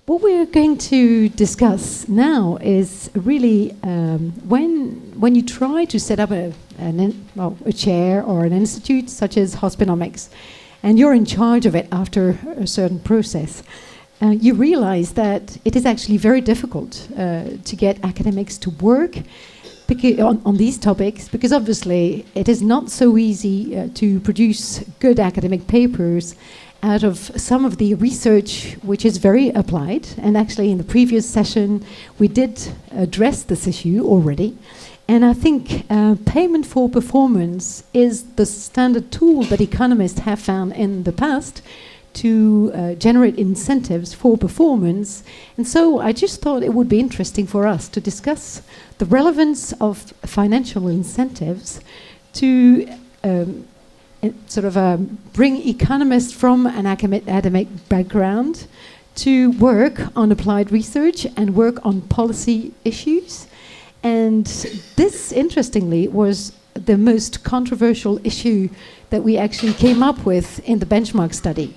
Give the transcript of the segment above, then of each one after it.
What we're going to discuss now is really when you try to set up a chair or an institute such as Hospinnomics, and you're in charge of it after a certain process, you realize that it is actually very difficult to get academics to work on these topics, because obviously it is not so easy to produce good academic papers out of some of the research which is very applied. And actually in the previous session we did address this issue already. And I think payment for performance is the standard tool that economists have found in the past to generate incentives for performance. And so I just thought it would be interesting for us to discuss the relevance of financial incentives to bring economists from an academic background to work on applied research and work on policy issues. And this, interestingly, was the most controversial issue that we actually came up with in the benchmark study.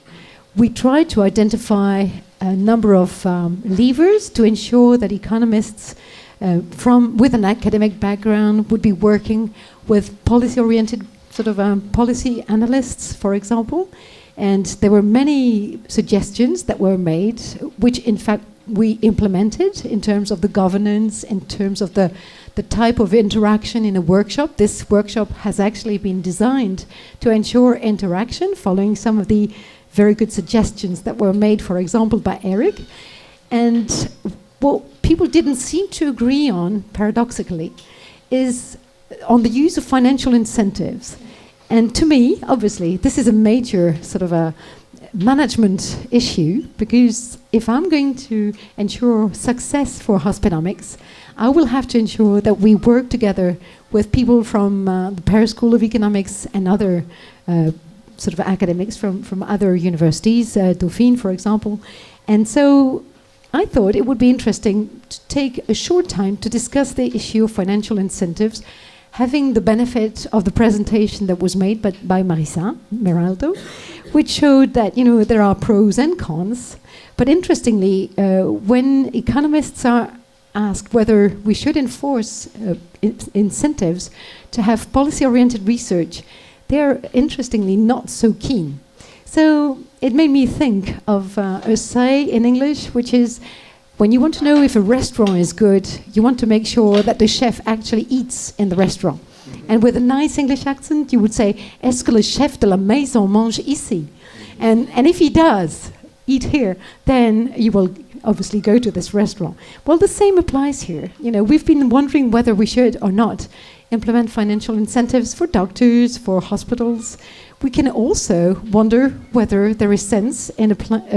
We tried to identify a number of levers to ensure that economists with an academic background would be working with policy-oriented policy analysts, for example. And there were many suggestions that were made, which in fact we implemented in terms of the governance, in terms of the type of interaction in a workshop. This workshop has actually been designed to ensure interaction, following some of the very good suggestions that were made, for example, by Eric. And what people didn't seem to agree on, paradoxically, is on the use of financial incentives. And to me, obviously, this is a major a management issue, because if I'm going to ensure success for Hospinnomics, I will have to ensure that we work together with people from the Paris School of Economics and other academics from other universities, Dauphine, for example. And so I thought it would be interesting to take a short time to discuss the issue of financial incentives, having the benefit of the presentation that was made by Marisa Meraldo, which showed that there are pros and cons. But interestingly, when economists are asked whether we should enforce incentives to have policy-oriented research, they're interestingly not so keen. So it made me think of a say in English, which is, when you want to know if a restaurant is good, you want to make sure that the chef actually eats in the restaurant. And with a nice English accent, you would say, "Est-ce que le chef de la maison mange ici?" And if he does eat here, then you will obviously go to this restaurant. Well, the same applies here. We've been wondering whether we should or not implement financial incentives for doctors, for hospitals. We can also wonder whether there is sense in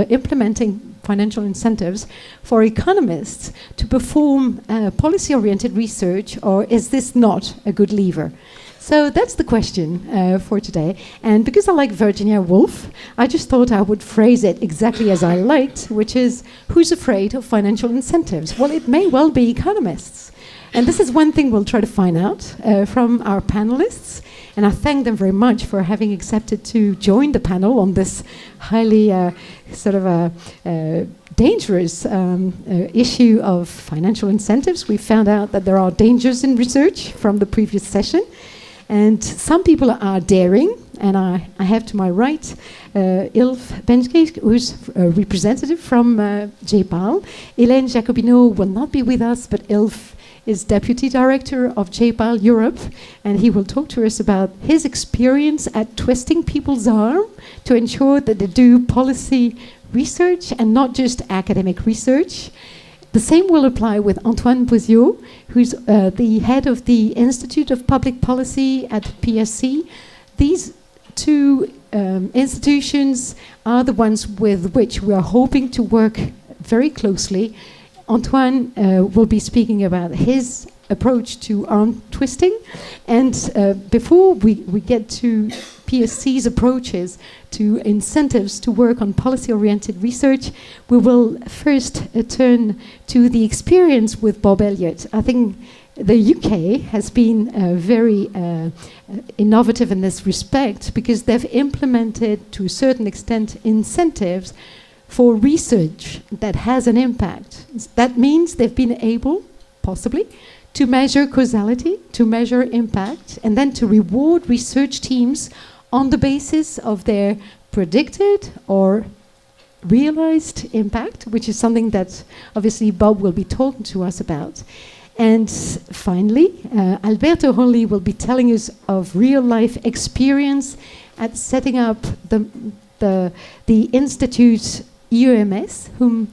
implementing financial incentives for economists to perform policy-oriented research, or is this not a good lever? So that's the question for today. And because I like Virginia Woolf, I just thought I would phrase it exactly as I liked, which is, who's afraid of financial incentives? Well, it may well be economists. And this is one thing we'll try to find out from our panelists. And I thank them very much for having accepted to join the panel on this highly dangerous issue of financial incentives. We found out that there are dangers in research from the previous session. And some people are daring, and I have to my right Ilf Bencheikh, who's a representative from JPAL. Hélène Jacobineau will not be with us, but Ilf is Deputy Director of JPAL Europe, and he will talk to us about his experience at twisting people's arm to ensure that they do policy research and not just academic research. The same will apply with Antoine Bozio, who's the head of the Institut of Public Policy at PSC. These two institutions are the ones with which we are hoping to work very closely. Antoine will be speaking about his approach to arm twisting. And before we get to PSC's approaches to incentives to work on policy-oriented research, we will first turn to the experience with Bob Elliott. I think the UK has been very innovative in this respect, because they've implemented, to a certain extent, incentives for research that has an impact. That means they've been able, possibly, to measure causality, to measure impact, and then to reward research teams on the basis of their predicted or realized impact, which is something that obviously Bob will be talking to us about. And finally, Alberto Holly will be telling us of real-life experience at setting up the Institut IEMS, whom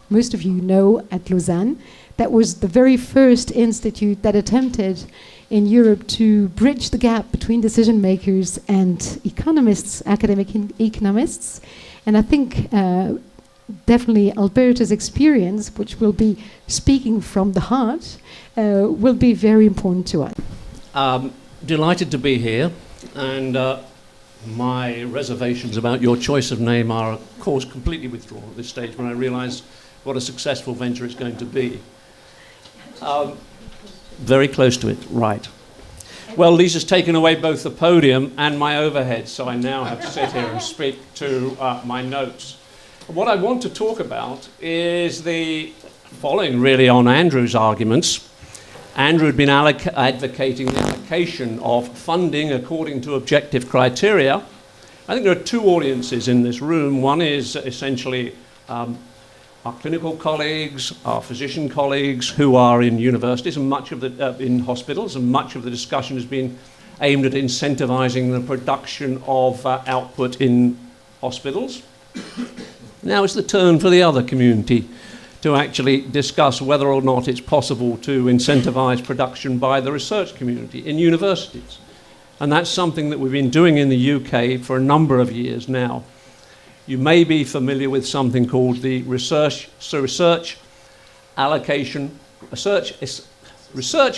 most of you know at Lausanne. That was the very first institute that attempted in Europe to bridge the gap between decision makers and economists, academic economists. And I think definitely Alberto's experience, which will be speaking from the heart, will be very important to us. Delighted to be here, and my reservations about your choice of name are, of course, completely withdrawn at this stage when I realise what a successful venture it's going to be. Very close to it, right. Well, Lise has taken away both the podium and my overhead, so I now have to sit here and speak to my notes. What I want to talk about is the following, really, on Andrew's arguments. Andrew had been advocating the allocation of funding according to objective criteria. I think there are two audiences in this room. One is essentially our clinical colleagues, our physician colleagues who are in universities and much of the in hospitals, and much of the discussion has been aimed at incentivising the production of output in hospitals. Now it's the turn for the other community to actually discuss whether or not it's possible to incentivise production by the research community in universities. And that's something that we've been doing in the UK for a number of years now. You may be familiar with something called the Research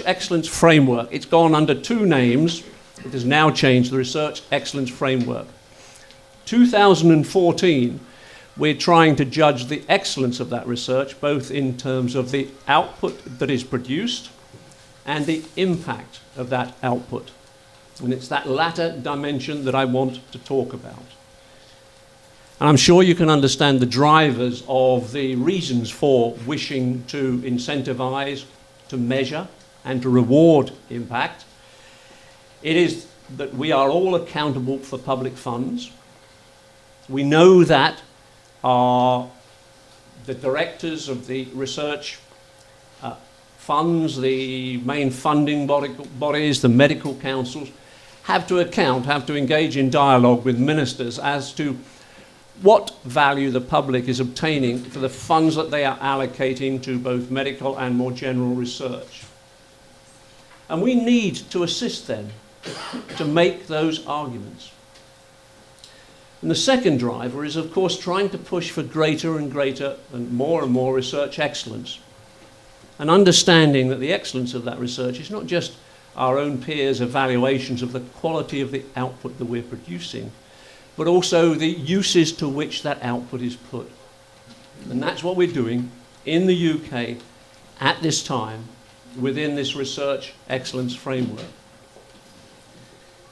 Excellence Framework. It's gone under two names. It has now changed, the Research Excellence Framework. 2014, we're trying to judge the excellence of that research, both in terms of the output that is produced and the impact of that output. And it's that latter dimension that I want to talk about. And I'm sure you can understand the drivers of the reasons for wishing to incentivize, to measure, and to reward impact. It is that we are all accountable for public funds. We know that the directors of the research funds, the main funding bodies, the medical councils, have to engage in dialogue with ministers as to what value the public is obtaining for the funds that they are allocating to both medical and more general research. And we need to assist them to make those arguments. And the second driver is, of course, trying to push for greater and greater and more research excellence. And understanding that the excellence of that research is not just our own peers' evaluations of the quality of the output that we're producing, but also the uses to which that output is put. And that's what we're doing in the UK at this time within this research excellence framework.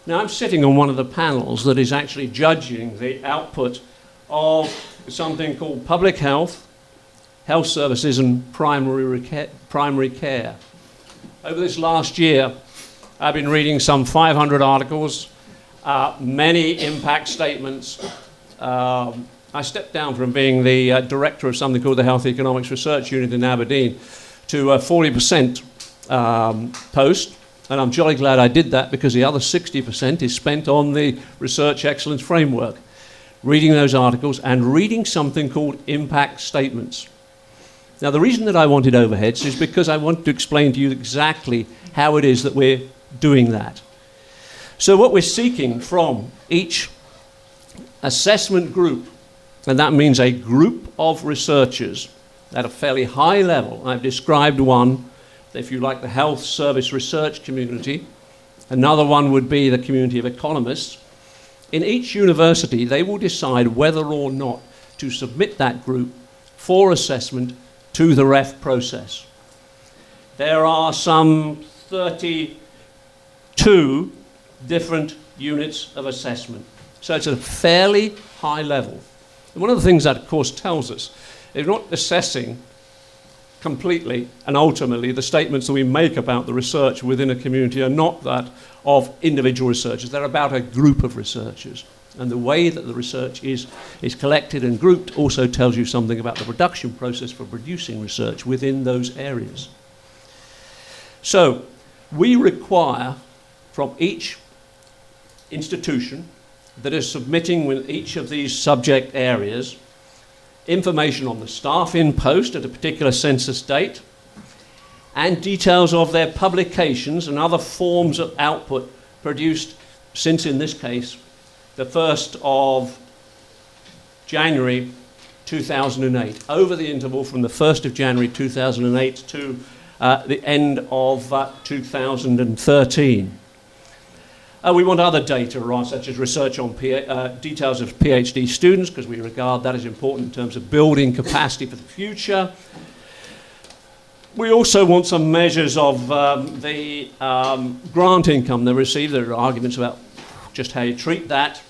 Now, I'm sitting on one of the panels that is actually judging the output of something called public health, health services and primary care. Over this last year, I've been reading some 500 articles, many impact statements. I stepped down from being the director of something called the Health Economics Research Unit in Aberdeen to a 40% post, and I'm jolly glad I did that because the other 60% is spent on the Research Excellence Framework, reading those articles and reading something called impact statements. Now, the reason that I wanted overheads is because I want to explain to you exactly how it is that we're doing that. So what we're seeking from each assessment group, and that means a group of researchers at a fairly high level. I've described one, if you like, the health service research community. Another one would be the community of economists. In each university, they will decide whether or not to submit that group for assessment to the REF process. There are some 32 different units of assessment. So it's a fairly high level. And one of the things that, of course, tells us is not assessing completely and ultimately the statements that we make about the research within a community are not that of individual researchers. They're about a group of researchers. And the way that the research is collected and grouped also tells you something about the production process for producing research within those areas. So we require from each institution that is submitting with each of these subject areas information on the staff in post at a particular census date and details of their publications and other forms of output produced since, in this case, the 1st of January 2008, over the interval from the 1st of January 2008 to the end of 2013. We want other data, right, such as research on details of PhD students, because we regard that as important in terms of building capacity for the future. We also want some measures of the grant income they receive. There are arguments about just how you treat that.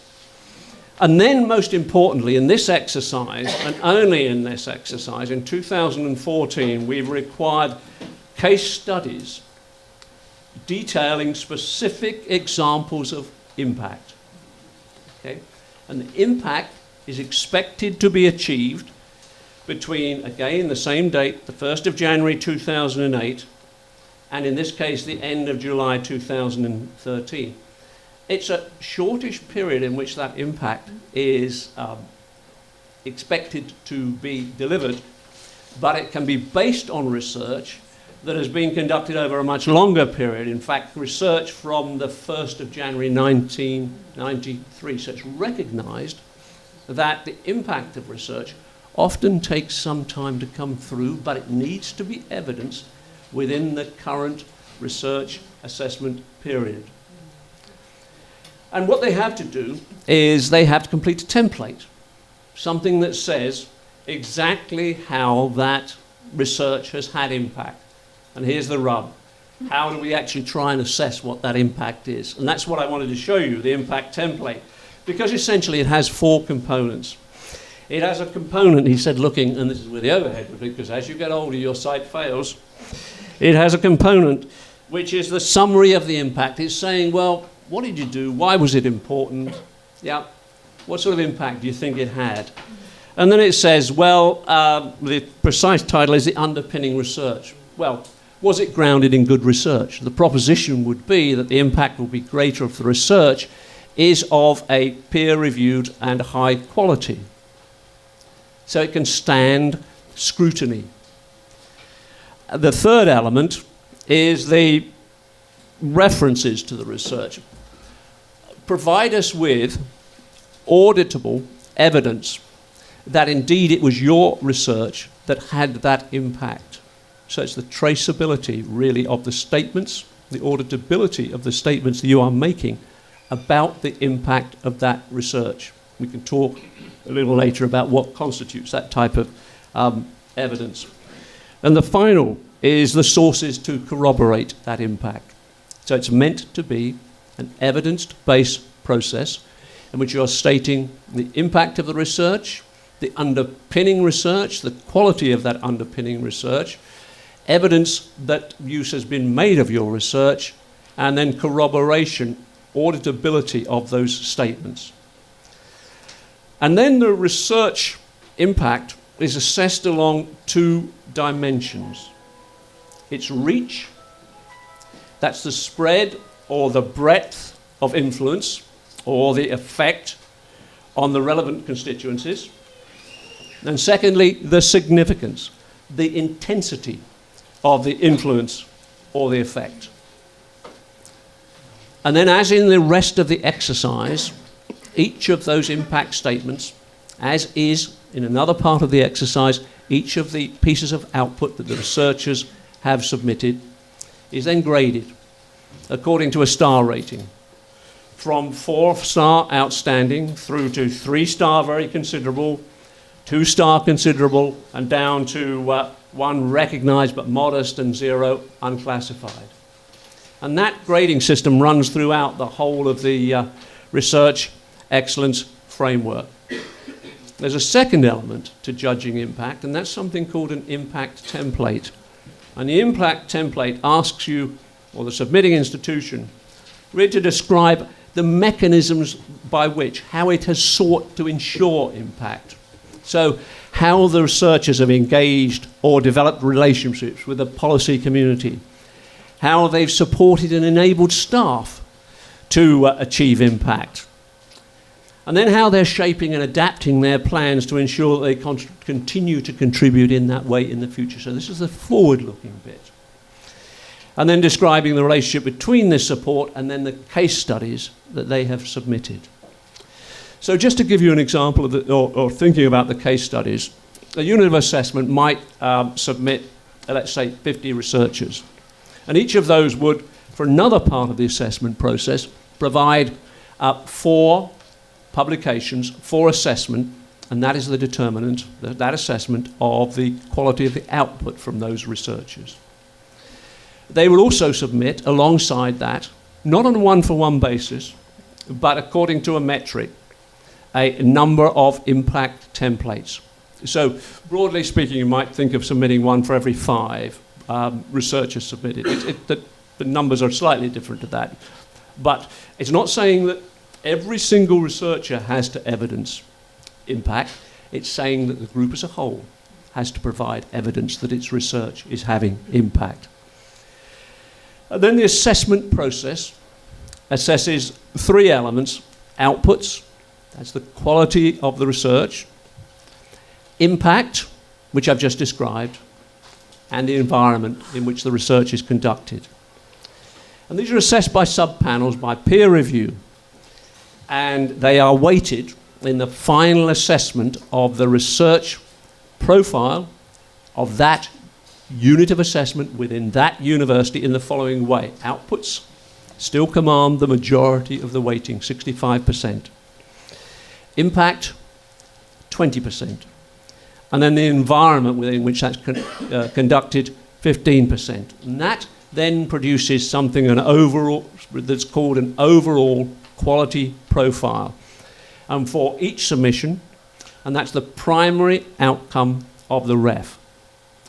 And then, most importantly, in this exercise, and only in this exercise, in 2014, we've required case studies detailing specific examples of impact. Okay? And the impact is expected to be achieved between, again, the same date, the 1st of January 2008, and in this case, the end of July 2013. It's a shortish period in which that impact is expected to be delivered, but it can be based on research that has been conducted over a much longer period. In fact, research from the 1st of January 1993. So it's recognised that the impact of research often takes some time to come through, but it needs to be evidenced within the current research assessment period. And what they have to do is they have to complete a template, something that says exactly how that research has had impact. And here's the rub. How do we actually try and assess what that impact is? And that's what I wanted to show you, the impact template, because essentially it has 4 components. It has a component, he said, looking, and this is where the overhead would be, because as you get older, your sight fails. It has a component which is the summary of the impact. It's saying, well, what did you do? Why was it important? Yeah. What sort of impact do you think it had? And then it says, well, the precise title is the underpinning research. Well, was it grounded in good research? The proposition would be that the impact will be greater if the research is of a peer-reviewed and high quality, so it can stand scrutiny. The third element is the references to the research. Provide us with auditable evidence that indeed it was your research that had that impact. So it's the traceability, really, of the statements, the auditability of the statements that you are making about the impact of that research. We can talk a little later about what constitutes that type of evidence. And the final is the sources to corroborate that impact. So it's meant to be an evidence-based process in which you're stating the impact of the research, the underpinning research, the quality of that underpinning research, evidence that use has been made of your research, and then corroboration, auditability of those statements. And then the research impact is assessed along 2 dimensions. Its reach, that's the spread or the breadth of influence or the effect on the relevant constituencies. And secondly, the significance, the intensity of the influence or the effect. And then, as in the rest of the exercise, each of those impact statements, as is in another part of the exercise, each of the pieces of output that the researchers have submitted is then graded according to a star rating, from 4-star outstanding through to 3-star very considerable, 2-star considerable, and down to 1 recognised but modest, and 0 unclassified. And that grading system runs throughout the whole of the research excellence framework. there's a second element to judging impact, and that's something called an impact template. And the impact template asks you, or the submitting institution, really to describe the mechanisms by which, how it has sought to ensure impact. So how the researchers have engaged or developed relationships with the policy community, how they've supported and enabled staff to achieve impact, and then how they're shaping and adapting their plans to ensure that they continue to contribute in that way in the future. So this is the forward-looking bit. And then describing the relationship between this support and then the case studies that they have submitted. So just to give you an example of or thinking about the case studies, a unit of assessment might submit, let's say, 50 researchers. And each of those would, for another part of the assessment process, provide 4 publications for assessment, and that is the determinant, that assessment of the quality of the output from those researchers. They will also submit, alongside that, not on a one-for-one basis, but according to a metric, a number of impact templates. So, broadly speaking, you might think of submitting one for every 5 researchers submitted. The numbers are slightly different to that. But it's not saying that every single researcher has to evidence impact. It's saying that the group as a whole has to provide evidence that its research is having impact. And then the assessment process assesses 3 elements: outputs, that's the quality of the research; impact, which I've just described; and the environment in which the research is conducted. And these are assessed by sub-panels, by peer review, and they are weighted in the final assessment of the research profile of that unit of assessment within that university in the following way. Outputs still command the majority of the weighting, 65%. Impact, 20%. And then the environment within which that's conducted, 15%. And that then produces something that's called an overall quality profile. And for each submission, and that's the primary outcome of the REF.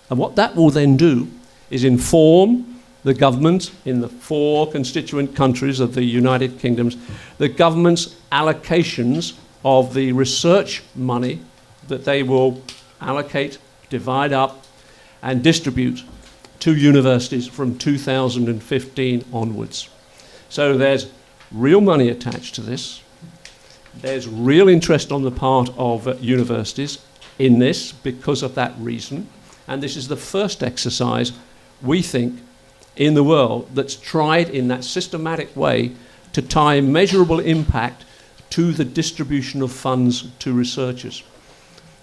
And what that will then do is inform the government in the 4 constituent countries of the United Kingdoms, the government's allocations of the research money that they will allocate, divide up, and distribute to universities from 2015 onwards. So there's real money attached to this. There's real interest on the part of universities in this because of that reason. And this is the first exercise, we think, in the world that's tried in that systematic way to tie measurable impact to the distribution of funds to researchers.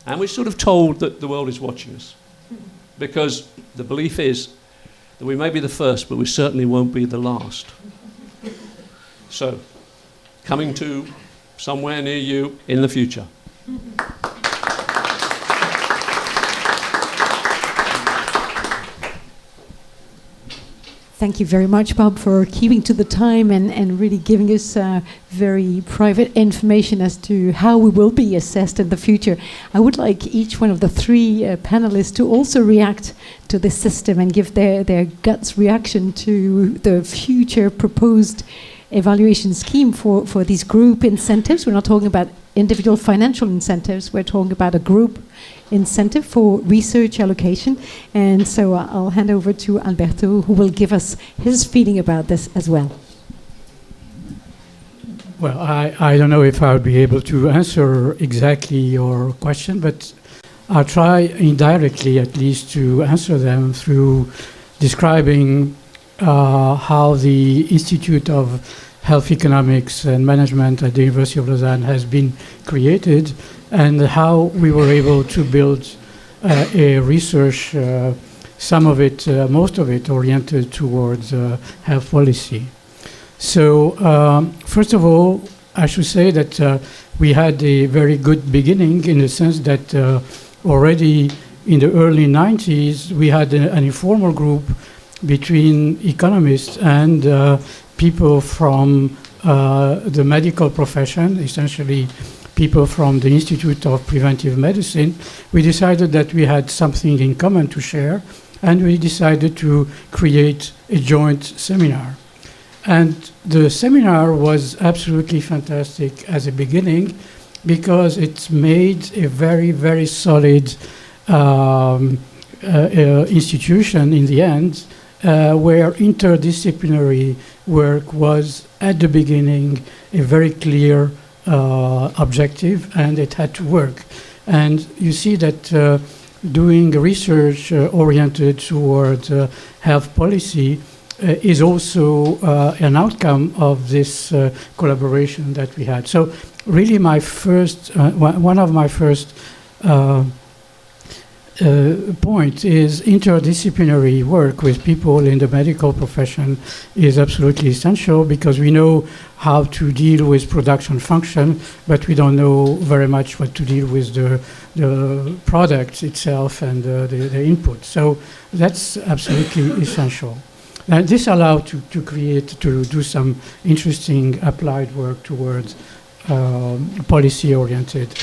And we're sort of told that the world is watching us, because the belief is that we may be the first, but we certainly won't be the last. So, coming to somewhere near you in the future. Thank you very much, Bob, for keeping to the time and really giving us very private information as to how we will be assessed in the future. I would like each one of the 3 panelists to also react to this system and give their guts reaction to the future proposed evaluation scheme for these group incentives. We're not talking about individual financial incentives, we're talking about a group incentive for research allocation. And so I'll hand over to Alberto, who will give us his feeling about this as well. Well, I don't know if I'll be able to answer exactly your question, but I'll try indirectly at least to answer them through describing how the Institute of Health Economics and Management at the University of Lausanne has been created, and how we were able to build a research, some of it, most of it oriented towards health policy. So first of all, I should say that we had a very good beginning in the sense that already in the early 90s, we had an informal group between economists and people from the medical profession, essentially people from the Institute of Preventive Medicine, we decided that we had something in common to share, and we decided to create a joint seminar. And the seminar was absolutely fantastic as a beginning, because it made a very, very solid institution in the end, where interdisciplinary work was at the beginning a very clear objective, and it had to work. And you see that doing research oriented toward health policy is also an outcome of this collaboration that we had. So really my first, one of my first point is interdisciplinary work with people in the medical profession is absolutely essential, because we know how to deal with production function, but we don't know very much what to deal with the product itself and the input. So that's absolutely essential. And this allowed to do some interesting applied work towards policy-oriented.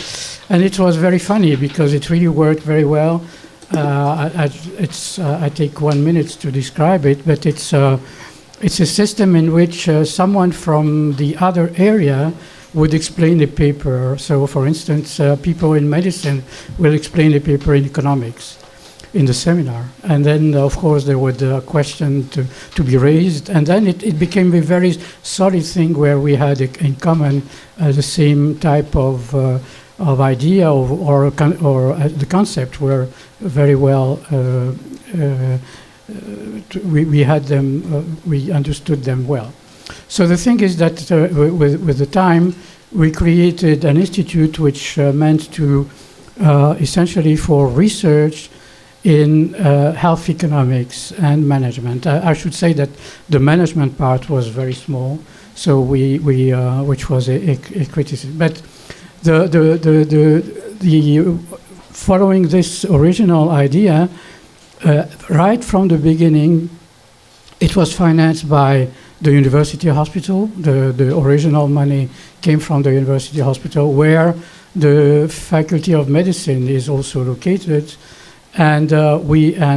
And it was very funny, because it really worked very well. I take 1 minute to describe it, but it's a system in which someone from the other area would explain a paper. So, for instance, people in medicine will explain a paper in economics in the seminar. And then, of course, there was a question to be raised. And then it became a very solid thing where we had in common the same type of idea or the concept were very well, we had them, we understood them well. So the thing is that with the time, we created an institute which meant to essentially for research in health economics and management. I should say that the management part was very small, so which was a criticism. But the following this original idea, right from the beginning, it was financed by the university hospital. The original money came from the university hospital, where the Faculty of Medicine is also located, and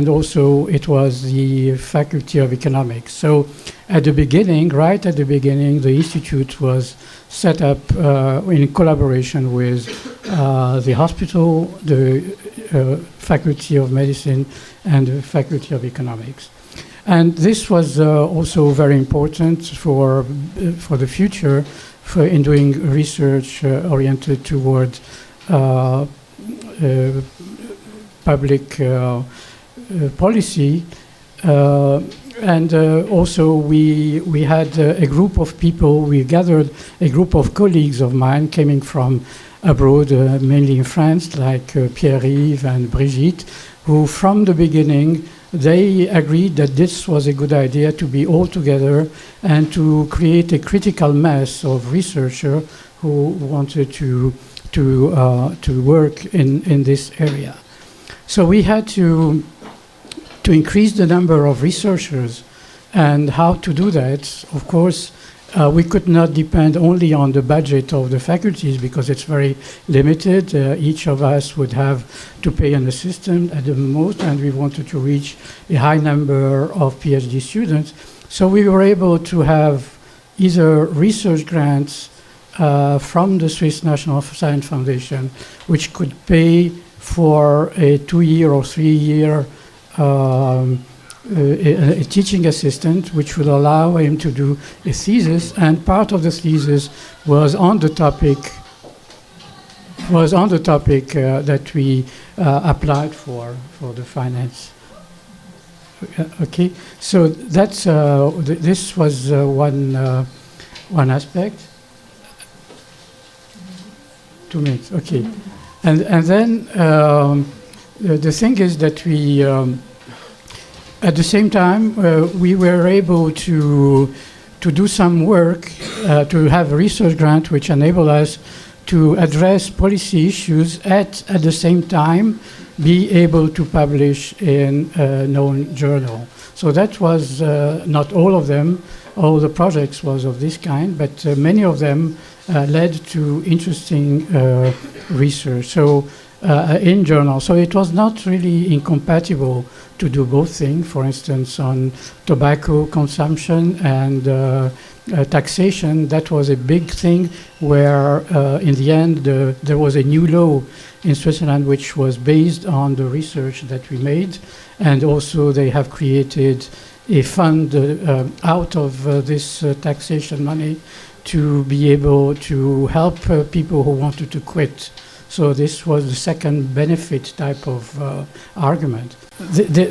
also it was the Faculty of Economics. So at the beginning, right at the beginning, the Institute was set up in collaboration with the hospital, the Faculty of Medicine, and the Faculty of Economics. And this was also very important for the future, in doing research oriented toward public policy. And also we had a group of people, we gathered a group of colleagues of mine coming from abroad, mainly in France, like Pierre-Yves and Brigitte, who from the beginning, they agreed that this was a good idea to be all together and to create a critical mass of researchers who wanted to work in this area. So we had to increase the number of researchers, and how to do that. Of course, we could not depend only on the budget of the faculties, because it's very limited. Each of us would have to pay an assistant at the most, and we wanted to reach a high number of PhD students. So we were able to have either research grants from the Swiss National Science Foundation, which could pay for a 2-year or 3-year a teaching assistant, which would allow him to do a thesis, and part of the thesis was on the topic that we applied for the finance. Okay, so that's this was one aspect. 2 minutes, okay, and then the thing is that we. At the same time, we were able to do some work, to have a research grant which enabled us to address policy issues at the same time be able to publish in a known journal. So that was not all of them, all the projects was of this kind, but many of them led to interesting research. So in journals. So it was not really incompatible to do both things. For instance, on tobacco consumption and taxation, that was a big thing where in the end there was a new law in Switzerland which was based on the research that we made, and also they have created a fund out of this taxation money to be able to help people who wanted to quit. So this was the second benefit type of argument.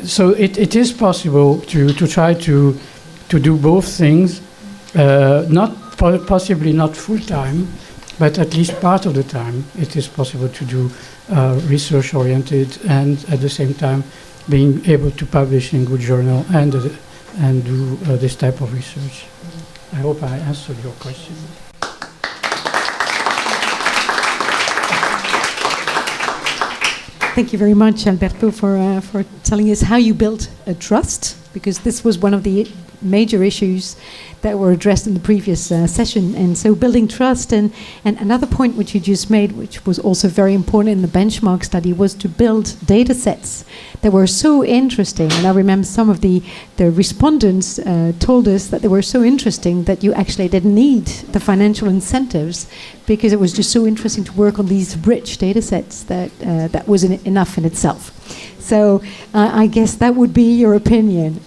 So it is possible to try to do both things, possibly not full time, but at least part of the time it is possible to do research oriented and at the same time being able to publish in good journal and do this type of research. I hope I answered your question. Thank you very much, Alberto, for telling us how you built a trust, because this was one of the major issues that were addressed in the previous session. And so building trust, and another point which you just made, which was also very important in the benchmark study, was to build data sets that were so interesting. And I remember some of the respondents told us that they were so interesting that you actually didn't need the financial incentives, because it was just so interesting to work on these rich data sets that was enough in itself. So I guess that would be your opinion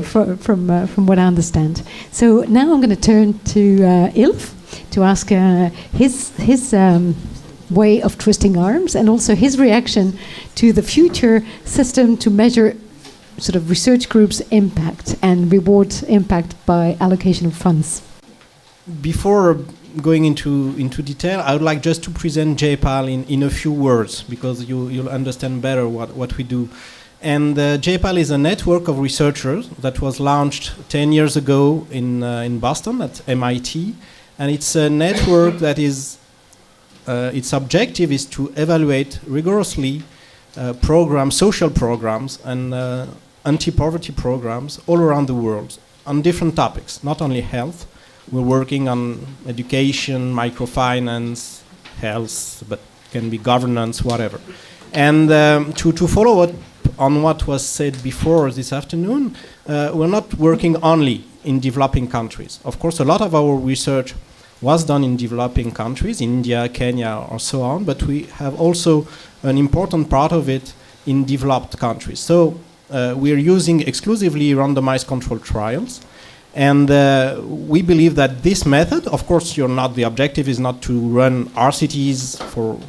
from what I understand. So now I'm going to turn to Ilf to ask his way of twisting arms and also his reaction to the future system to measure sort of research groups' impact and reward impact by allocation of funds. Before going into detail, I would like just to present JPAL in a few words, because you'll understand better what we do. And JPAL is a network of researchers that was launched 10 years ago in Boston at MIT. And it's a network that is, its objective is to evaluate rigorously programs, social programs, and anti-poverty programs all around the world on different topics, not only health. We're working on education, microfinance, health, but can be governance, whatever. And to follow up on what was said before this afternoon, we're not working only in developing countries. Of course, a lot of our research was done in developing countries, India, Kenya, or so on, but we have also an important part of it in developed countries. So we're using exclusively randomized controlled trials. And we believe that this method, of course, the objective is not to run RCTs for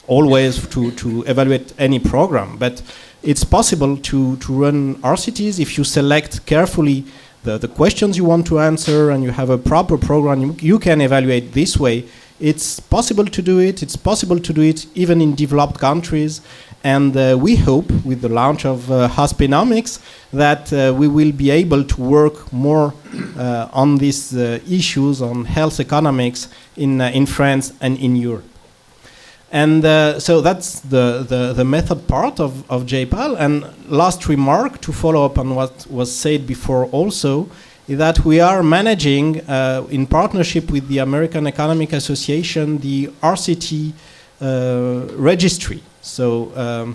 always to evaluate any program, but it's possible to run RCTs if you select carefully the questions you want to answer and you have a proper program you can evaluate this way. It's possible to do it. It's possible to do it even in developed countries. And we hope, with the launch of Hospinnomics, that we will be able to work more on these issues on health economics in France and in Europe. And so that's the method part of JPAL. And last remark, to follow up on what was said before also, is that we are managing, in partnership with the American Economic Association, the RCT registry. So,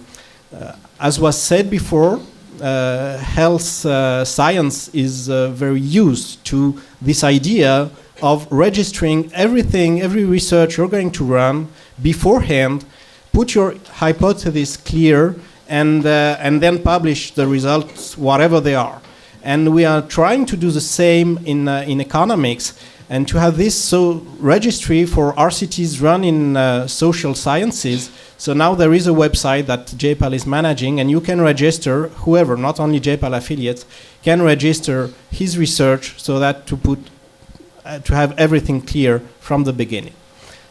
as was said before, health science is very used to this idea of registering everything, every research you're going to run beforehand, put your hypothesis clear, and then publish the results, whatever they are. And we are trying to do the same in economics, and to have this registry for RCTs run in social sciences. So now there is a website that JPAL is managing, and you can register, whoever, not only JPAL affiliates, can register his research so that to have everything clear from the beginning.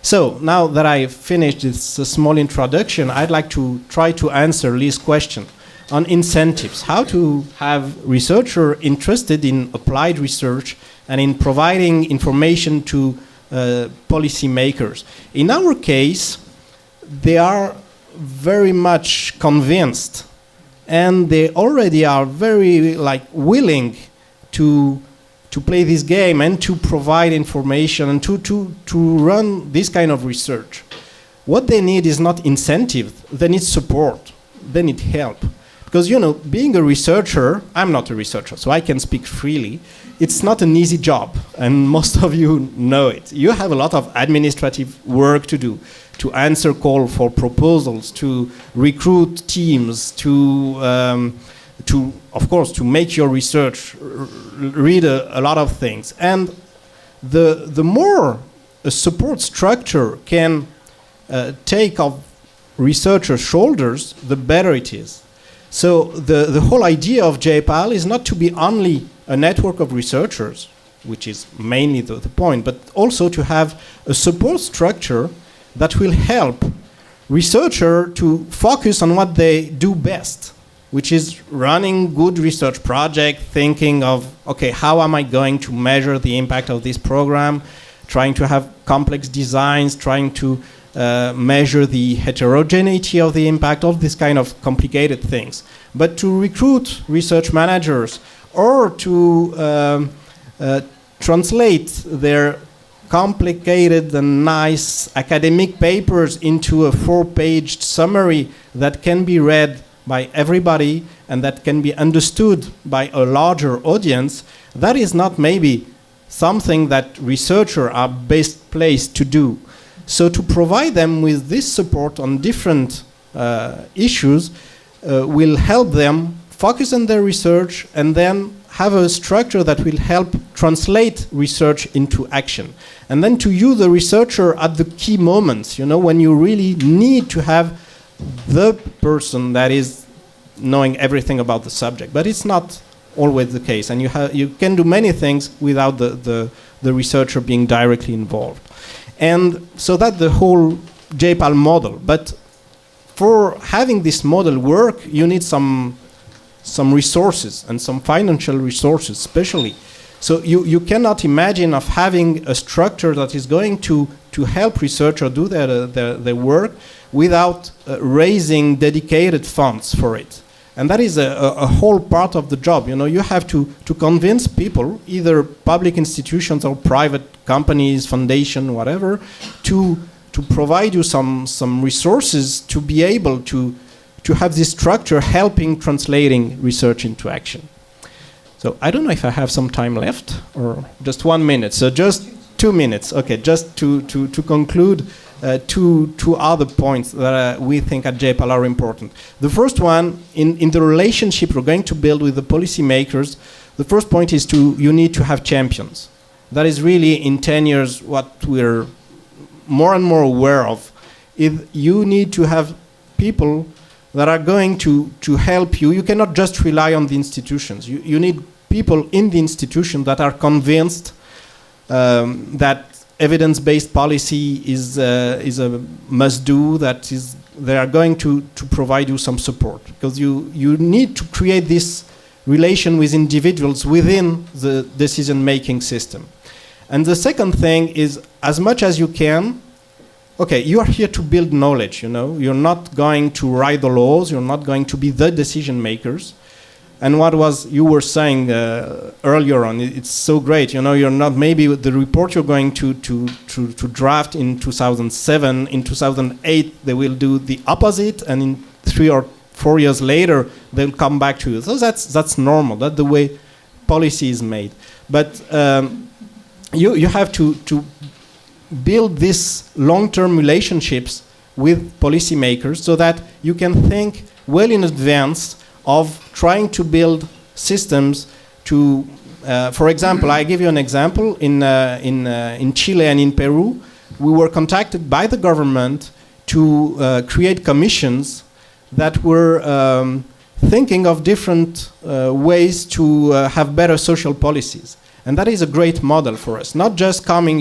So now that I've finished this small introduction, I'd like to try to answer Lise's question on incentives, how to have researchers interested in applied research and in providing information to policymakers. In our case, they are very much convinced, and they already are very willing to play this game and to provide information and to run this kind of research. What they need is not incentive, they need support, they need help. Because, being a researcher, I'm not a researcher, so I can speak freely. It's not an easy job, and most of you know it. You have a lot of administrative work to do, to answer call for proposals, to recruit teams, to of course, to make your research, read a lot of things. And the more a support structure can take off researchers' shoulders, the better it is. So the whole idea of JPAL is not to be only a network of researchers, which is mainly the point, but also to have a support structure that will help researchers to focus on what they do best, which is running good research projects, thinking of, okay, how am I going to measure the impact of this program, trying to have complex designs, trying to measure the heterogeneity of the impact, all these kind of complicated things. But to recruit research managers or to translate their complicated and nice academic papers into a 4-page summary that can be read by everybody and that can be understood by a larger audience, that is not maybe something that researchers are best placed to do. So to provide them with this support on different issues will help them focus on their research and then have a structure that will help translate research into action. And then to use the researcher at the key moments, when you really need to have the person that is knowing everything about the subject. But it's not always the case. And you can do many things without the researcher being directly involved. And so that's the whole JPAL model. But for having this model work, you need some resources and some financial resources especially. So you cannot imagine of having a structure that is going to help researchers do their work without raising dedicated funds for it. And that is a whole part of the job. You have to convince people, either public institutions or private companies, foundation, whatever, to provide you some resources to be able to have this structure helping translating research into action. So I don't know if I have some time left or just 1 minute. So just 2 minutes. Okay, just to conclude two other points that we think at JPAL are important. The first one, in the relationship we're going to build with the policymakers, the first point is you need to have champions. That is really in 10 years what we're more and more aware of. You need to have people that are going to help you. You cannot just rely on the institutions. You need people in the institution that are convinced that evidence-based policy is a must-do, they are going to provide you some support. Because you need to create this relation with individuals within the decision-making system. And the second thing is, as much as you can, okay, you are here to build knowledge, You're not going to write the laws, you're not going to be the decision makers. And what you were saying earlier on, it's so great, you're not maybe the report you're going to draft in 2007, in 2008 they will do the opposite, and in 3 or 4 years later they'll come back to you. So that's normal, that's the way policy is made. But you have to build these long-term relationships with policymakers so that you can think well in advance of trying to build systems to, for example, I give you an example, in Chile and in Peru, we were contacted by the government to create commissions that were thinking of different ways to have better social policies. And that is a great model for us. Not just coming,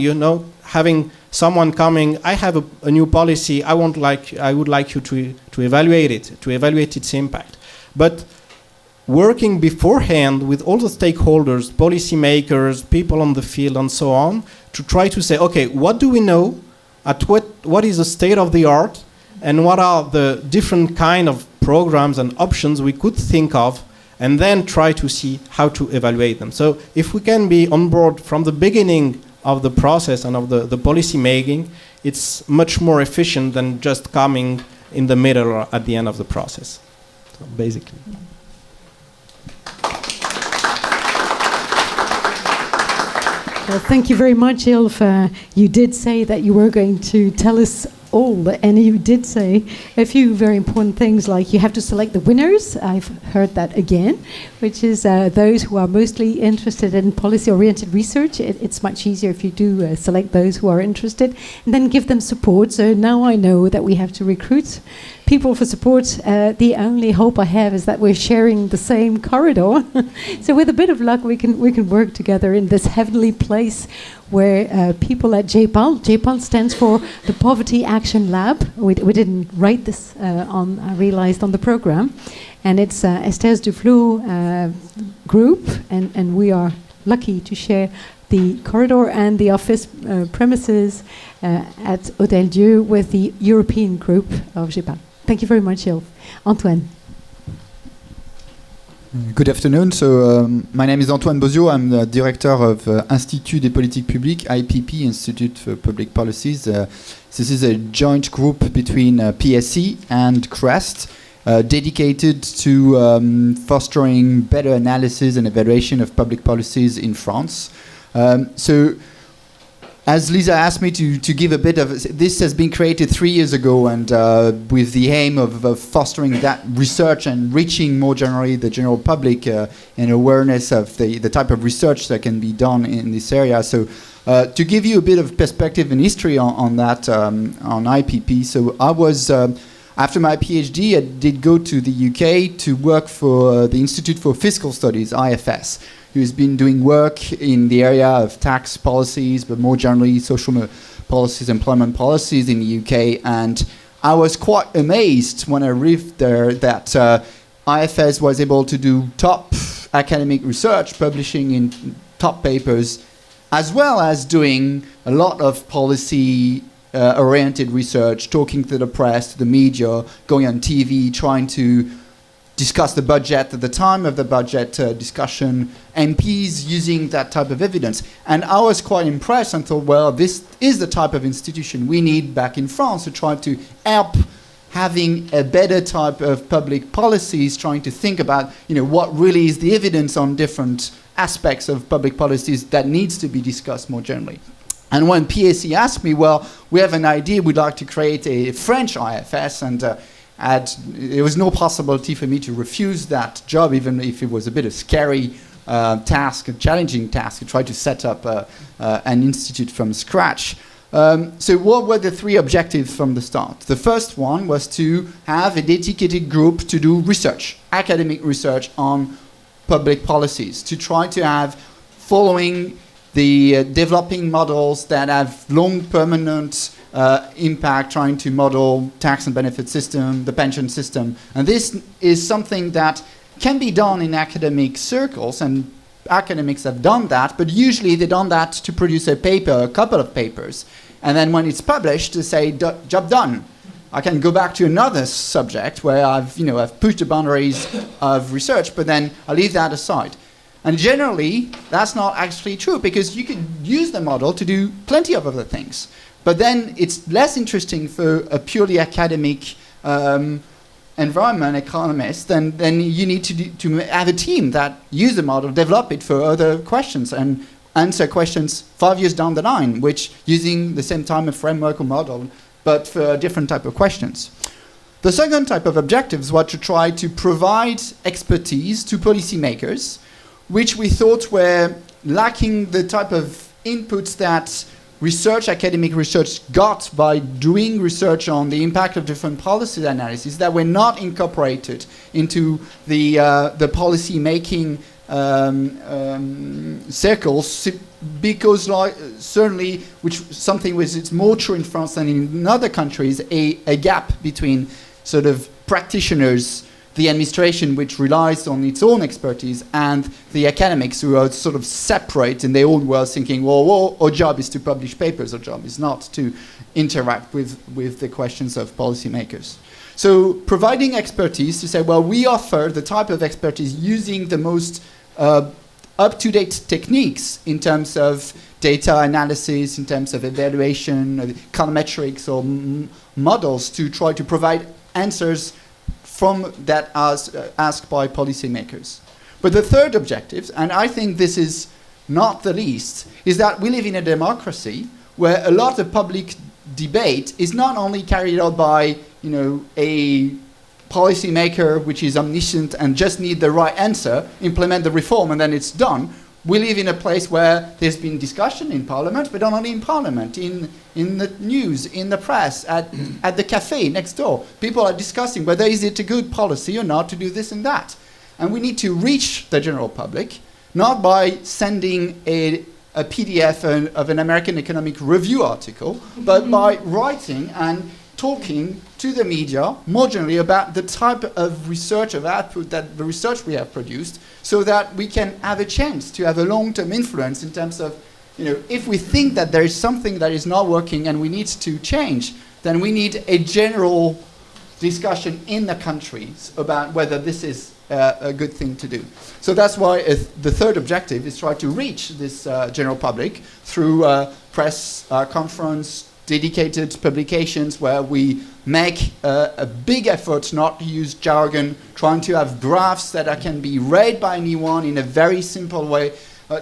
having someone coming, I have a new policy, I would like you to evaluate it, to evaluate its impact. But working beforehand with all the stakeholders, policymakers, people on the field and so on, to try to say, okay, what do we know, what is the state of the art, and what are the different kind of programs and options we could think of, and then try to see how to evaluate them. So if we can be on board from the beginning of the process and of the policy making, it's much more efficient than just coming in the middle or at the end of the process. So basically. Well, thank you very much, Ilf. You did say that you were going to tell us all, and you did say a few very important things, like you have to select the winners. I've heard that again, which is those who are mostly interested in policy-oriented research. It's much easier if you do select those who are interested, and then give them support. So now I know that we have to recruit people for support. The only hope I have is that we're sharing the same corridor. So with a bit of luck, we can work together in this heavenly place where people at JPAL stands for the Poverty Action Lab. We didn't write this I realized on the program. And it's Esther's Duflo group, and we are lucky to share the corridor and the office premises at Hôtel Dieu with the European group of JPAL. Thank you very much, Ilf. Antoine. Good afternoon. So my name is Antoine Bozio. I'm the director of Institut des Politiques Publiques, IPP, Institute for Public Policies. This is a joint group between PSC and CREST, dedicated to fostering better analysis and evaluation of public policies in France. So as Lise asked me to give a bit of, this has been created 3 years ago, and with the aim of fostering that research and reaching more generally the general public and awareness of the type of research that can be done in this area. So to give you a bit of perspective and history on that, on IPP, so I was, after my PhD, I did go to the UK to work for the Institute for Fiscal Studies, IFS, who's been doing work in the area of tax policies, but more generally social policies, employment policies in the UK. And I was quite amazed when I arrived there that IFS was able to do top academic research, publishing in top papers, as well as doing a lot of policy oriented research, talking to the press, to the media, going on TV, trying to discuss the budget at the time of the budget discussion, MPs using that type of evidence. And I was quite impressed and thought, well, this is the type of institution we need back in France to try to help having a better type of public policies, trying to think about, what really is the evidence on different aspects of public policies that needs to be discussed more generally. And when PSC asked me, well, we have an idea, we'd like to create a French IFS, and there was no possibility for me to refuse that job, even if it was a bit of scary task, a challenging task to try to set up an institute from scratch. So what were the three objectives from the start? The first one was to have a dedicated group to do research, academic research on public policies, to try to have, following the developing models that have long permanent impact, trying to model tax and benefit system, the pension system. And this is something that can be done in academic circles, and academics have done that, but usually they've done that to produce a paper, a couple of papers. And then when it's published, they say, job done. I can go back to another subject where I've pushed the boundaries of research, but then I leave that aside. And generally, that's not actually true, because you could use the model to do plenty of other things. But then it's less interesting for a purely academic environment, economist, then you need to have a team that use the model, develop it for other questions, and answer questions 5 years down the line, which using the same time a framework or model, but for a different type of questions. The second type of objectives was to try to provide expertise to policymakers, which we thought were lacking the type of inputs that academic research got by doing research on the impact of different policy analyses that were not incorporated into the policy making circles, because certainly, which something which is more true in France than in other countries, a gap between sort of practitioners the administration, which relies on its own expertise, and the academics, who are sort of separate in their own world, thinking, well, our job is to publish papers, our job is not to interact with the questions of policymakers. So providing expertise to say, well, we offer the type of expertise using the most up-to-date techniques in terms of data analysis, in terms of evaluation, econometrics, or models to try to provide answers from that asked by policymakers. But the third objective, and I think this is not the least, is that we live in a democracy where a lot of public debate is not only carried out by, a policymaker which is omniscient and just need the right answer, implement the reform, and then it's done. We live in a place where there's been discussion in Parliament, but not only in Parliament, in the news, in the press, at the cafe next door. People are discussing whether is it a good policy or not to do this and that. And we need to reach the general public, not by sending a PDF of an American Economic Review article, but by writing and talking to the media more generally about the type of research, of output that the research we have produced, so that we can have a chance to have a long-term influence in terms of, if we think that there is something that is not working and we need to change, then we need a general discussion in the countries about whether this is a good thing to do. So that's why the third objective is try to reach this general public through press conference, dedicated publications where we make a big effort not to use jargon, trying to have graphs that can be read by anyone in a very simple way,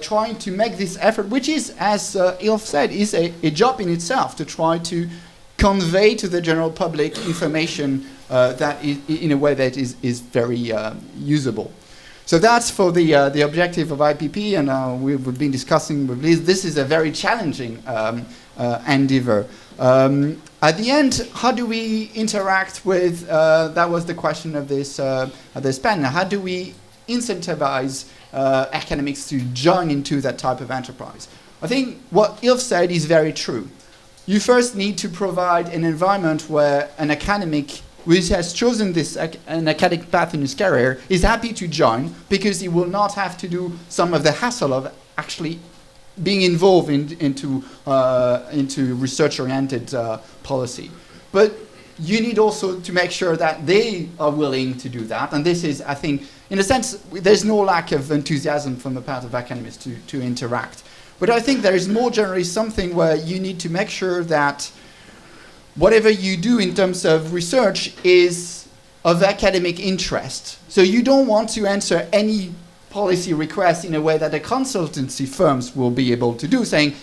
trying to make this effort, which is, as Ilf said, is a job in itself, to try to convey to the general public information that is in a way that is very usable. So that's for the objective of IPP, and we've been discussing with Lise. This is a very challenging endeavor. At the end, how do we interact with, that was the question of this panel, how do we incentivize academics to join into that type of enterprise? I think what Ilf said is very true. You first need to provide an environment where an academic which has chosen an academic path in his career is happy to join, because he will not have to do some of the hassle of actually being involved into research-oriented policy. But you need also to make sure that they are willing to do that. And this is, I think, in a sense, there's no lack of enthusiasm from the part of academics to interact. But I think there is more generally something where you need to make sure that whatever you do in terms of research is of academic interest. So you don't want to answer any policy request in a way that the consultancy firms will be able to do, saying,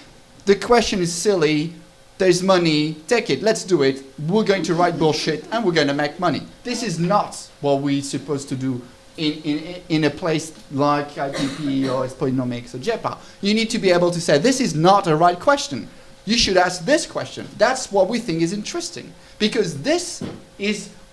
the question is silly, there's money, take it, let's do it, we're going to write bullshit and we're going to make money. This is not what we're supposed to do in a place like IPP or Hospinnomics or JEPA. You need to be able to say, this is not a right question. You should ask this question. That's what we think is interesting, because this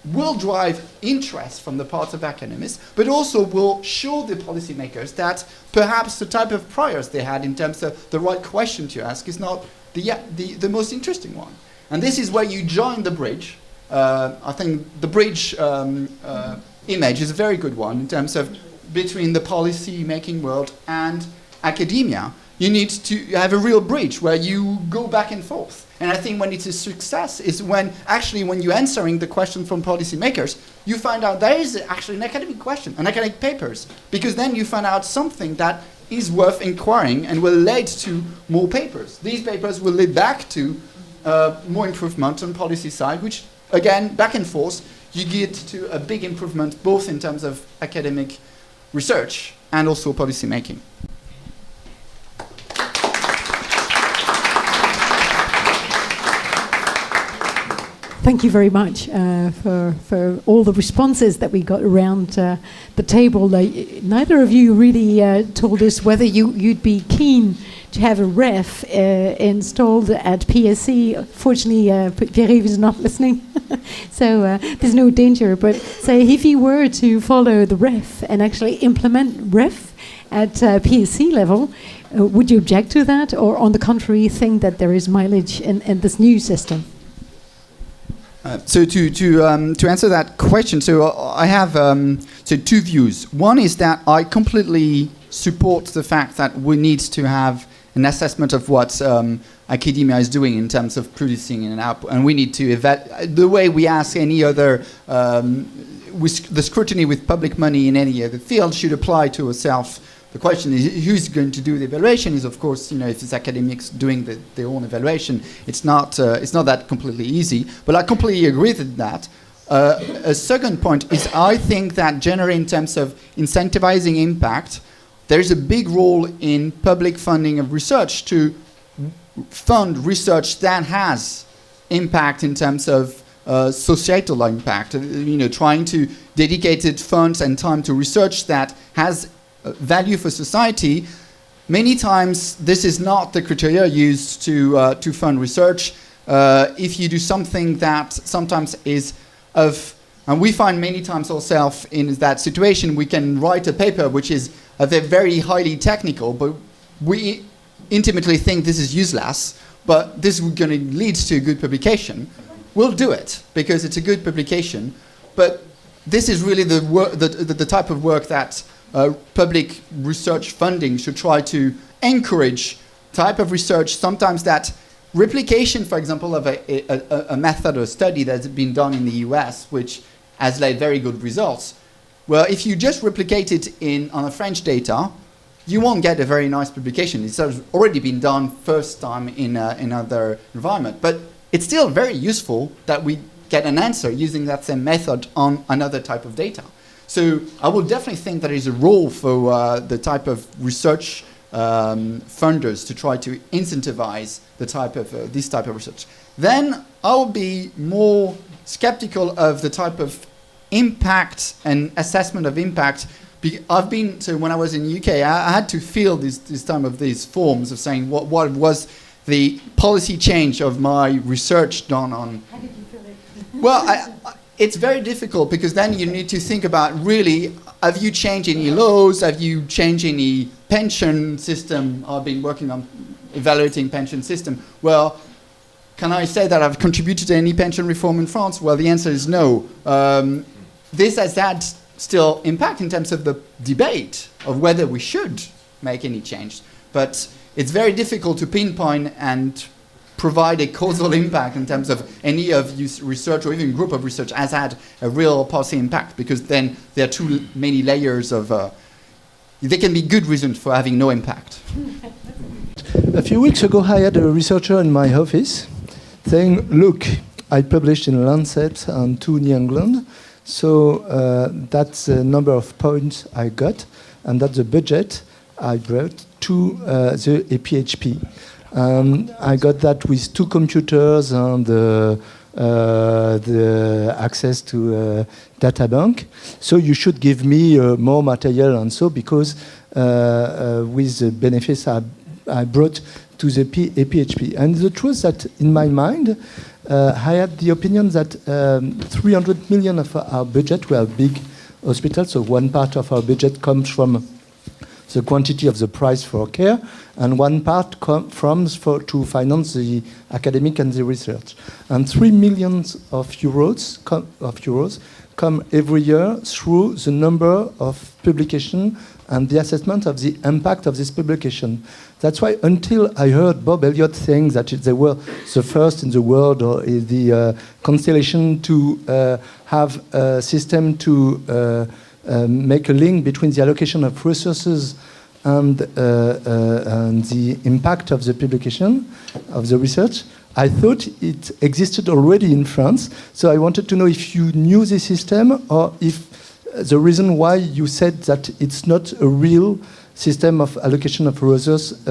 will drive interest from the part of academics, but also will show the policymakers that perhaps the type of priors they had in terms of the right question to ask is not the most interesting one. And this is where you join the bridge. I think the bridge image is a very good one in terms of between the policy-making world and academia. You need to have a real bridge where you go back and forth. And I think when it's a success is when you're answering the question from policymakers, you find out there is actually an academic question, an academic papers, because then you find out something that is worth inquiring and will lead to more papers. These papers will lead back to more improvement on policy side, which again, back and forth, you get to a big improvement both in terms of academic research and also policy making. Thank you very much for all the responses that we got around the table. Neither of you really told us whether you'd be keen to have a ref installed at PSC. Fortunately, Pierre-Yves is not listening, so there's no danger. But say if you were to follow the ref and actually implement ref at PSC level, would you object to that, or on the contrary, think that there is mileage in this new system? So to answer that question, so I have so two views. One is that I completely support the fact that we need to have an assessment of what academia is doing in terms of producing an output, and we need to the way we ask any other with the scrutiny with public money in any other field should apply to ourselves. The question is who's going to do the evaluation is, of course, if it's academics doing their own evaluation, it's not that completely easy. But I completely agree with that. A second point is I think that generally in terms of incentivizing impact, there's a big role in public funding of research to fund research that has impact in terms of societal impact. Trying to dedicate funds and time to research that has value for society. Many times this is not the criteria used to fund research. If you do something that sometimes is and we find many times ourselves in that situation, we can write a paper which is very highly technical, but we intimately think this is useless, but this is going to lead to a good publication. We'll do it because it's a good publication, but this is really the type of work that public research funding should try to encourage. Type of research sometimes that replication, for example, of a method or study that's been done in the US, which has led very good results. Well, if you just replicate it on a French data, you won't get a very nice publication. It's already been done first time in another environment, but it's still very useful that we get an answer using that same method on another type of data. So I would definitely think there is a role for the type of research funders to try to incentivize the type of this type of research. Then I would be more skeptical of the type of impact and assessment of impact. I've been to, when I was in the UK, I had to fill this time of these forms of saying what was the policy change of my research done on. How did you feel it? Well, it's very difficult because then you need to think about really, have you changed any laws? Have you changed any pension system? I've been working on evaluating pension system. Well, can I say that I've contributed to any pension reform in France? Well, the answer is no. This has had still impact in terms of the debate of whether we should make any change. But it's very difficult to pinpoint and provide a causal impact in terms of any of research or even group of research has had a real policy impact, because then there are too many layers of there can be good reasons for having no impact. A few weeks ago I had a researcher in my office saying, look, I published in Lancet and 2 New England, so that's the number of points I got, and that's the budget I brought to the APHP. I got that with 2 computers and the access to a data bank. So you should give me more material and so, because with the benefits I brought to the APHP. And the truth that in my mind, I had the opinion that 300 million of our budget were big hospitals. So one part of our budget comes from the quantity of the price for care, and one part comes to finance the academic and the research. And 3 million of euros come every year through the number of publications and the assessment of the impact of this publication. That's why until I heard Bob Elliott saying that they were the first in the world, or the constellation to have a system to make a link between the allocation of resources and the impact of the publication, of the research, I thought it existed already in France. So I wanted to know if you knew the system, or if the reason why you said that it's not a real system of allocation of resources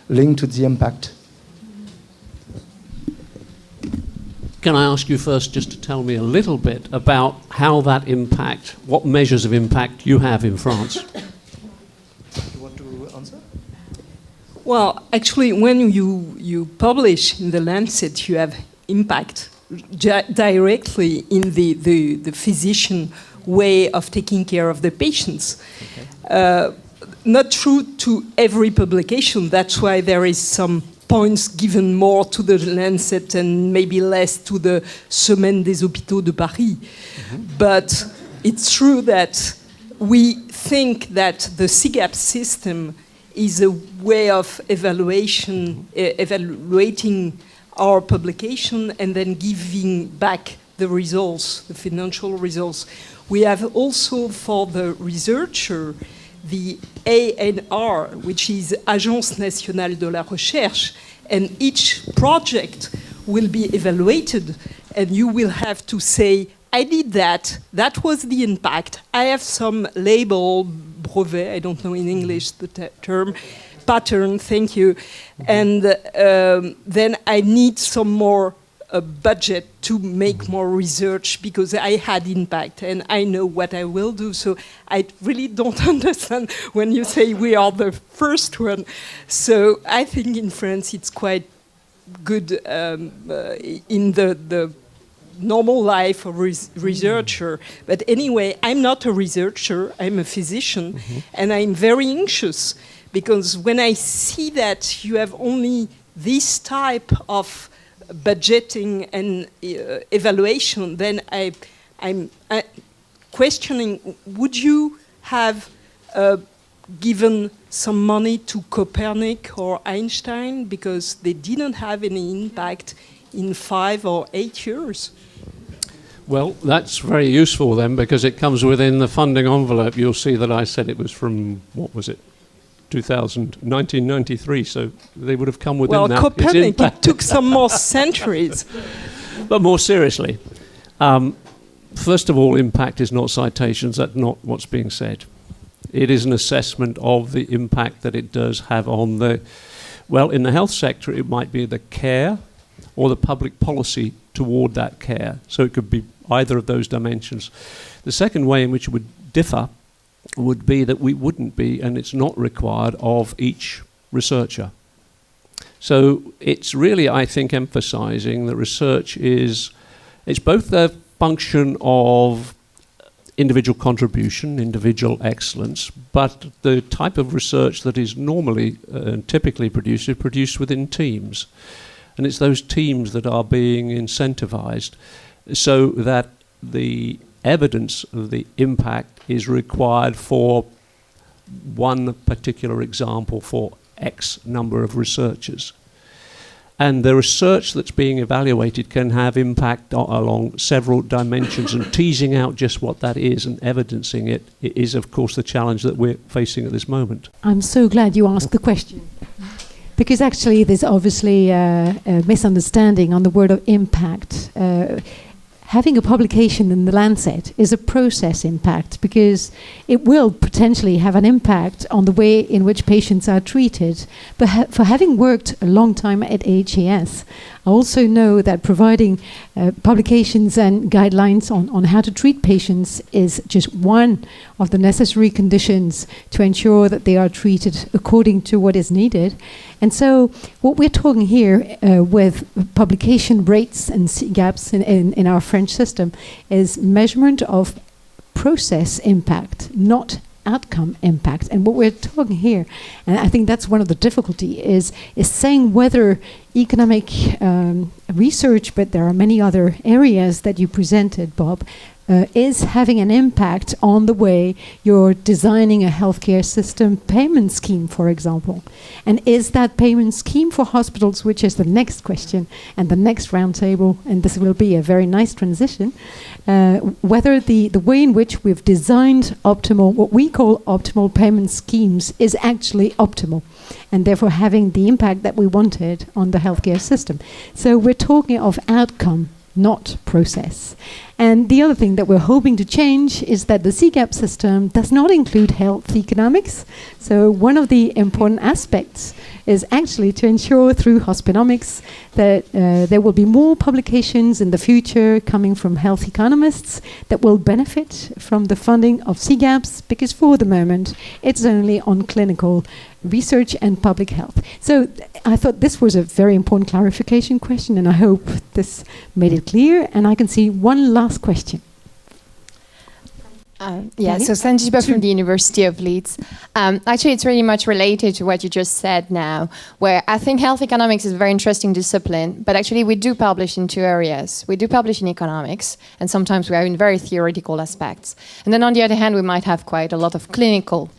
linked to the impact. Can I ask you first just to tell me a little bit about how that impact, what measures of impact you have in France? You want to answer? Well, actually, when you publish in the Lancet, you have impact directly in the physician way of taking care of the patients. Okay. Not true to every publication. That's why there is some points given more to the Lancet and maybe less to the Semaine des Hôpitaux de Paris. But it's true that we think that the CGAP system is a way of evaluating our publication and then giving back the results, the financial results. We have also for the researcher the ANR, which is Agence Nationale de la Recherche, and each project will be evaluated, and you will have to say, I did that was the impact, I have some label, brevet, I don't know in English the term, pattern, thank you, and then I need some more budget to make more research because I had impact and I know what I will do. So I really don't understand when you say we are the first one. So I think in France it's quite good in the normal life of researcher. But anyway, I'm not a researcher, I'm a physician, and I'm very anxious because when I see that you have only this type of budgeting and evaluation, then I'm questioning, would you have given some money to Copernic or Einstein because they didn't have any impact in 5 or 8 years? Well, that's very useful then, because it comes within the funding envelope. You'll see that I said it was from, what was it, 1993, so they would have come within that. Well, Copernic, it took some more centuries. But more seriously, first of all, impact is not citations. That's not what's being said. It is an assessment of the impact that it does have on the, well, in the health sector, it might be the care or the public policy toward that care. So it could be either of those dimensions. The second way in which it would differ would be that we wouldn't be, and it's not required of each researcher. So it's really, I think, emphasizing that research is, it's both the function of individual contribution, individual excellence, but the type of research that is normally and typically produced is produced within teams. And it's those teams that are being incentivized so that the evidence of the impact is required for one particular example for X number of researchers. And the research that's being evaluated can have impact along several dimensions, and teasing out just what that is and evidencing it is, of course, the challenge that we're facing at this moment. I'm so glad you asked the question. Because actually there's obviously a misunderstanding on the word of impact. Having a publication in the Lancet is a process impact because it will potentially have an impact on the way in which patients are treated. But for having worked a long time at IEMS, I also know that providing publications and guidelines on how to treat patients is just one of the necessary conditions to ensure that they are treated according to what is needed. And so what we're talking here with publication rates and gaps in our French system is measurement of process impact, not outcome impact. And what we're talking here, and I think that's one of the difficulty, is saying whether economic research, but there are many other areas that you presented, Bob, is having an impact on the way you're designing a healthcare system payment scheme, for example. And is that payment scheme for hospitals, which is the next question and the next roundtable, and this will be a very nice transition, whether the way in which we've designed optimal, what we call optimal payment schemes, is actually optimal, and therefore having the impact that we wanted on the healthcare system. So we're talking of outcome, not process. And the other thing that we're hoping to change is that the CGAP system does not include health economics. So one of the important aspects is actually to ensure through Hospinnomics that there will be more publications in the future coming from health economists that will benefit from the funding of CGAPs, because for the moment it's only on clinical research and public health. So I thought this was a very important clarification question, and I hope this made it clear. And I can see one last question. Yeah, so Sanjiba from the University of Leeds. Actually, it's really much related to what you just said now, where I think health economics is a very interesting discipline, but actually we do publish in two areas. We do publish in economics, and sometimes we are in very theoretical aspects. And then on the other hand, we might have quite a lot of clinical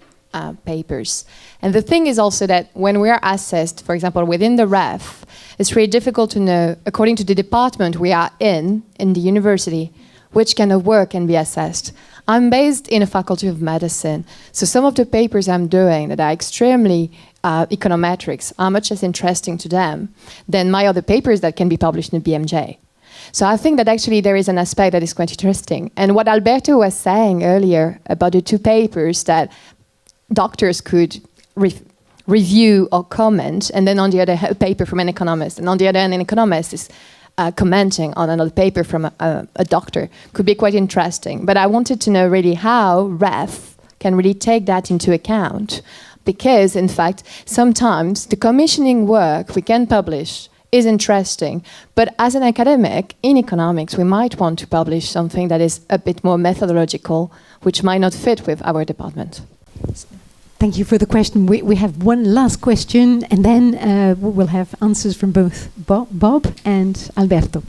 papers. And the thing is also that when we are assessed, for example, within the REF, it's really difficult to know, according to the department we are in the university, which kind of work can be assessed. I'm based in a faculty of medicine, so some of the papers I'm doing that are extremely econometrics are much less interesting to them than my other papers that can be published in the BMJ. So I think that actually there is an aspect that is quite interesting. And what Alberto was saying earlier about the two papers that doctors could review or comment, and then on the other hand, a paper from an economist, and on the other hand, an economist is commenting on another paper from a doctor, could be quite interesting. But I wanted to know really how REF can really take that into account, because in fact, sometimes the commissioning work we can publish is interesting, but as an academic in economics, we might want to publish something that is a bit more methodological, which might not fit with our department. Thank you for the question. We have one last question, and then we'll have answers from both Bob and Alberto.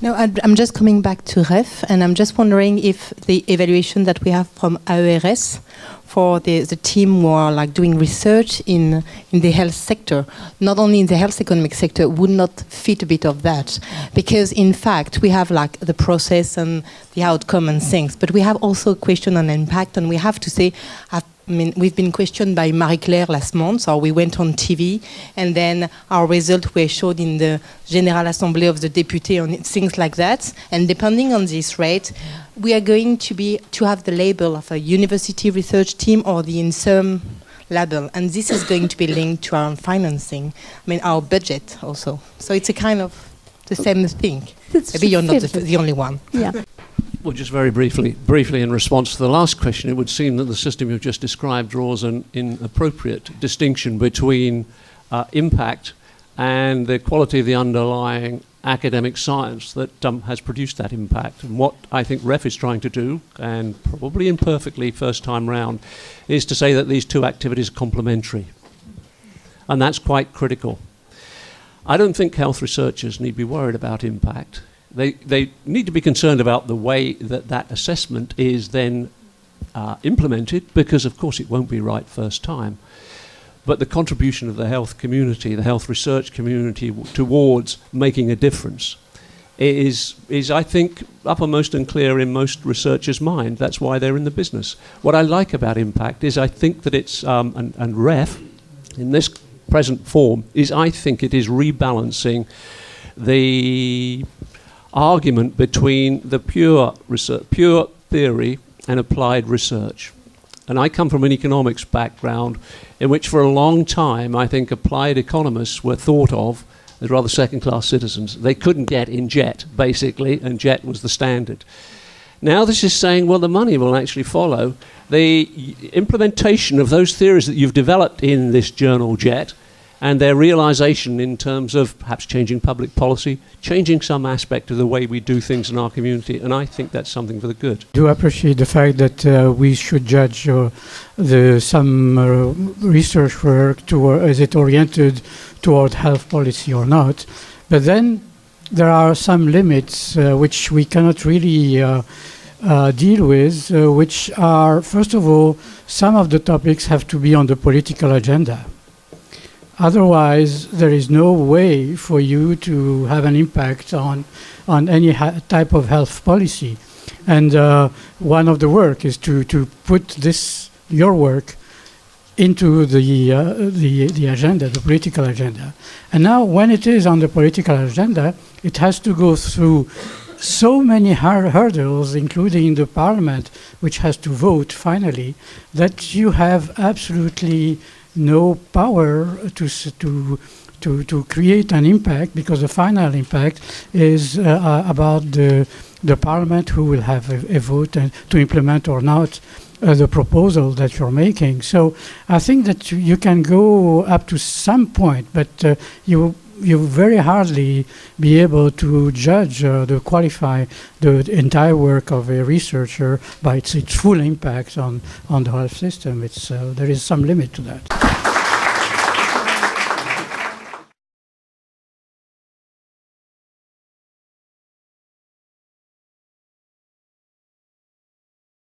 No, I'm just coming back to REF, and I'm just wondering if the evaluation that we have from AERS for the team who are like doing research in the health sector, not only in the health economic sector, would not fit a bit of that. Because in fact, we have like the process and the outcome and things, but we have also a question on impact, and we have to say, I mean, we've been questioned by Marie-Claire last month, or we went on TV, and then our results were showed in the General Assembly of the Députés, and things like that. And depending on this rate, we are going to have the label of a university research team or the INSERM label, and this is going to be linked to our financing. I mean, our budget also. So it's a kind of the same thing. Maybe you're not the only one. Yeah. Well, just very briefly in response to the last question, it would seem that the system you've just described draws an inappropriate distinction between impact and the quality of the underlying academic science that has produced that impact. And what I think REF is trying to do, and probably imperfectly first time round, is to say that these two activities are complementary. And that's quite critical. I don't think health researchers need to be worried about impact. They need to be concerned about the way that assessment is then implemented, because of course it won't be right first time. But the contribution of the health community, the health research community towards making a difference is I think, uppermost and clear in most researchers' mind. That's why they're in the business. What I like about impact is I think that it's, and REF, in this present form, is I think it is rebalancing the argument between the pure research, pure theory and applied research. And I come from an economics background in which for a long time I think applied economists were thought of as rather second-class citizens. They couldn't get in JET, basically, and JET was the standard. Now this is saying, well, the money will actually follow the implementation of those theories that you've developed in this journal JET, and their realization in terms of perhaps changing public policy, changing some aspect of the way we do things in our community, and I think that's something for the good. I do appreciate the fact that we should judge some research work is it oriented toward health policy or not, but then there are some limits which we cannot really deal with, which are, first of all, some of the topics have to be on the political agenda. Otherwise, there is no way for you to have an impact on any type of health policy. And one of the work is to put your work into the agenda, the political agenda. And now, when it is on the political agenda, it has to go through so many hurdles, including the parliament, which has to vote finally, that you have absolutely no power to create an impact, because the final impact is about the parliament who will have a vote and to implement or not the proposal that you're making. So I think that you can go up to some point, but you you very hardly be able to judge to qualify the entire work of a researcher by its full impact on the health system. There is some limit to that.